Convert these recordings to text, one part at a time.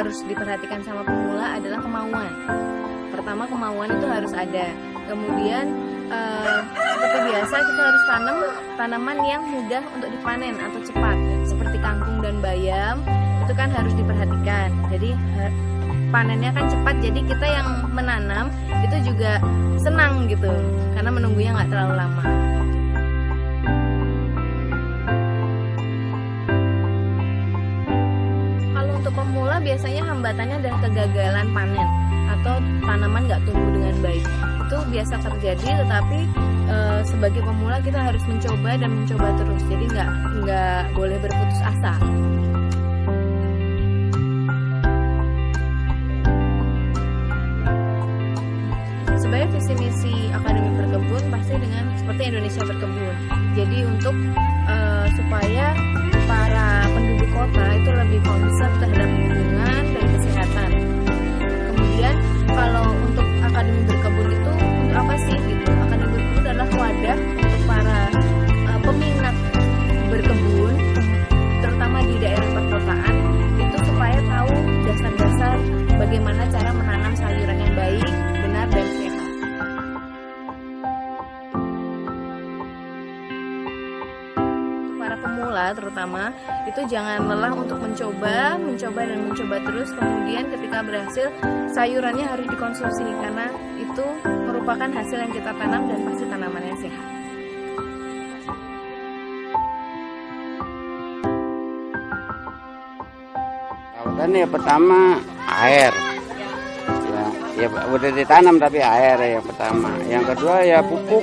harus diperhatikan sama pemula adalah kemauan. Pertama, kemauan itu harus ada. Kemudian seperti biasa kita harus tanam tanaman yang mudah untuk dipanen atau cepat, seperti kangkung dan bayam. Itu kan harus diperhatikan. Jadi panennya kan cepat, jadi kita yang menanam itu juga senang gitu, karena menunggunya nggak terlalu lama. Kalau untuk pemula biasanya hambatannya adalah kegagalan panen atau tanaman nggak tumbuh dengan baik. Itu biasa terjadi, tetapi sebagai pemula kita harus mencoba dan mencoba terus. Jadi nggak boleh berputus asa. Sebenarnya visi misi Akademi Berkebun pasti dengan seperti Indonesia Berkebun. Jadi untuk supaya para penduduk kota itu lebih concern terhadap lingkungan dan kesehatan. Kemudian kalau untuk Akademi Berkebun itu untuk apa sih gitu? Akademi Berkebun adalah wadah untuk para peminat berkebun, terutama di daerah perkotaan, itu supaya tahu dasar-dasar bagaimana cara menanam sayuran yang baik, benar dan sehat. Para pemula terutama itu jangan lelah untuk mencoba dan mencoba terus. Kemudian ketika berhasil, sayurannya harus dikonsumsi karena itu merupakan hasil yang kita tanam dan pasti tanaman yang sehat. Dan ya pertama air, ya udah ditanam tapi air yang pertama. Yang kedua ya pupuk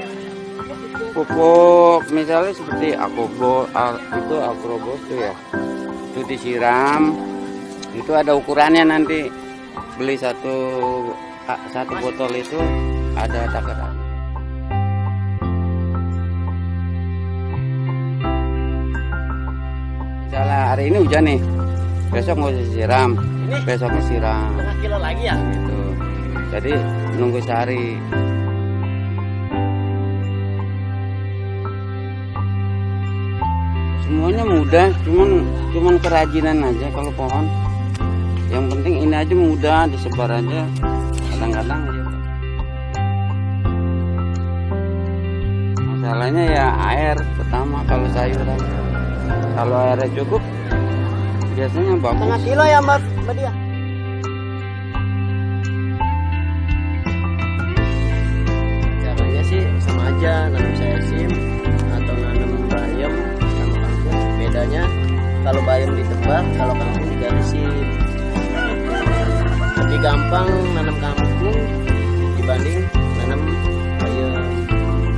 misalnya seperti Agrobos itu ya, itu disiram, itu ada ukurannya nanti. Beli satu botol itu ada takaran. Misalnya hari ini hujan nih, besok mau disiram, besoknya siram. 1 kilo lagi ya? Gitu. Jadi nunggu sehari. Semuanya mudah, cuman kerajinan aja kalau pohon. Yang penting ini aja mudah, disebar aja. Kadang-kadang ya. Masalahnya ya air pertama kalau sayuran. Kalau airnya cukup, biasanya bagus. 1 kilo ya Mbak Dia? Caranya sih sama aja, nanam sesim atau nanam bayam sama kangkung. Bedanya kalau bayam ditebak, kalau kangkung digarisin. Lebih gampang nanam kangkung dibanding nanam bayam,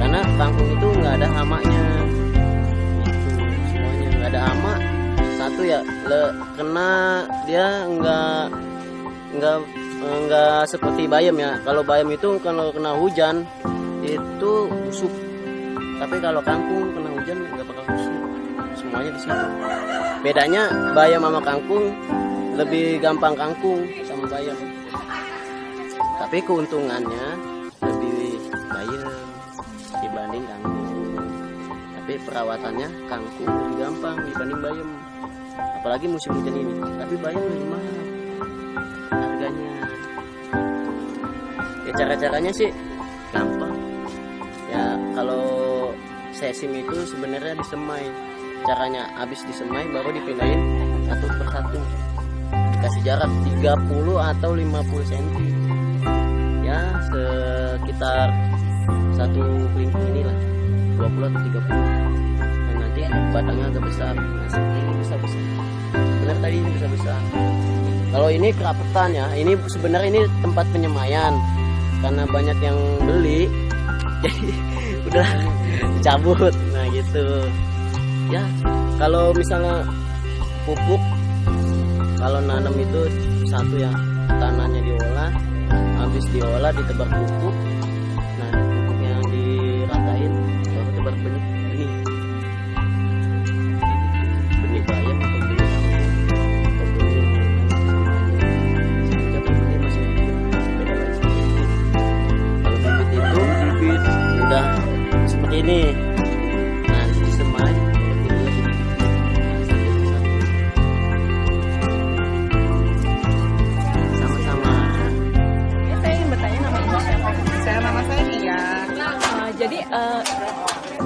karena kangkung itu nggak ada hamanya. Semuanya nggak ada hama. Satu ya kena dia nggak seperti bayam ya. Kalau bayam itu kalau kena hujan itu busuk, tapi kalau kangkung kena hujan nggak bakal busuk, semuanya di situ. Bedanya bayam sama kangkung, lebih gampang kangkung sama bayam, tapi keuntungannya lebih bayam dibanding kangkung. Tapi perawatannya kangkung lebih gampang dibanding bayam, apalagi musim hujan ini. Tapi bayam lebih mahal harganya. Ya cara-caranya sih gampang ya. Kalau sesim itu sebenarnya disemai. Caranya habis disemai baru dipindahin satu persatu, dikasih jarak 30 atau 50 cm ya, sekitar satu kelingking inilah 20 atau 30. Dan nanti batangnya agak besar. Nah, ini besar-besar. Benar tadi ini besar-besar. Kalau ini kerapetan ya, ini sebenarnya ini tempat penyemaian. Karena banyak yang beli, jadi udah cabut. Nah gitu. Ya, kalau misalnya pupuk, kalau nanam itu satu ya, tanahnya diolah, habis diolah ditebar pupuk. Nah, pupuknya diratain, baru tebar benih. Benih bayam atau benih kangkung atau benih semuanya. Benih masih beda lagi. Kalau bibit itu udah seperti ini. Nah, disemai.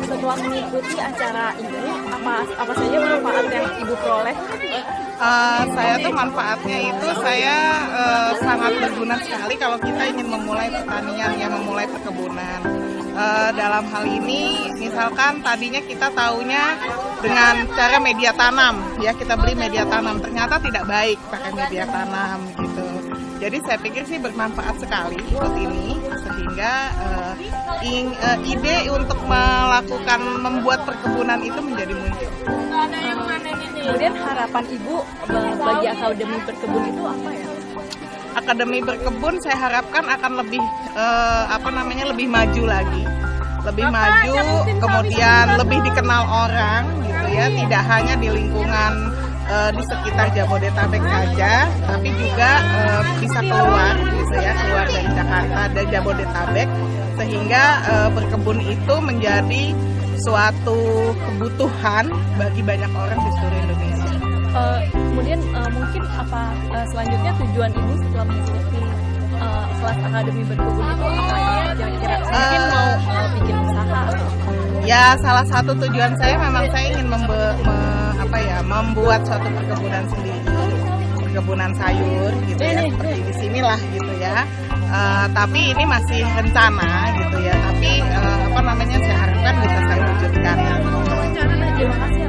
setelah mengikuti acara ini, apa saja manfaat yang Ibu peroleh? Saya tuh manfaatnya itu saya sangat berguna sekali kalau kita ingin memulai pertanian, ya memulai perkebunan. Dalam hal ini, misalkan tadinya kita taunya dengan cara media tanam, ya kita beli media tanam, ternyata tidak baik pakai media tanam gitu. Jadi saya pikir sih bermanfaat sekali ikut ini, sehingga ide untuk membuat perkebunan itu menjadi muncul. Kemudian harapan Ibu bagi Akademi Berkebun itu apa ya? Akademi Berkebun saya harapkan akan lebih lebih maju lagi, lebih maju, kemudian lebih dikenal orang gitu ya, tidak hanya di lingkungan di sekitar Jabodetabek saja, tapi juga bisa keluar gitu ya, keluar dari Jakarta dan Jabodetabek, sehingga berkebun itu menjadi suatu kebutuhan bagi banyak orang di seluruh Indonesia. Kemudian mungkin apa selanjutnya tujuan Ibu setelah mengikuti kelas Akademi Berkebun itu apa kira-kira? Mungkin mau bikin usaha? Ya, salah satu tujuan saya memang saya ingin membuat suatu perkebunan sendiri, perkebunan sayur gitu ya, seperti di sinilah gitu ya. Tapi ini masih rencana gitu ya. Tapi saya harapkan bisa saya wujudkan. Terima kasih.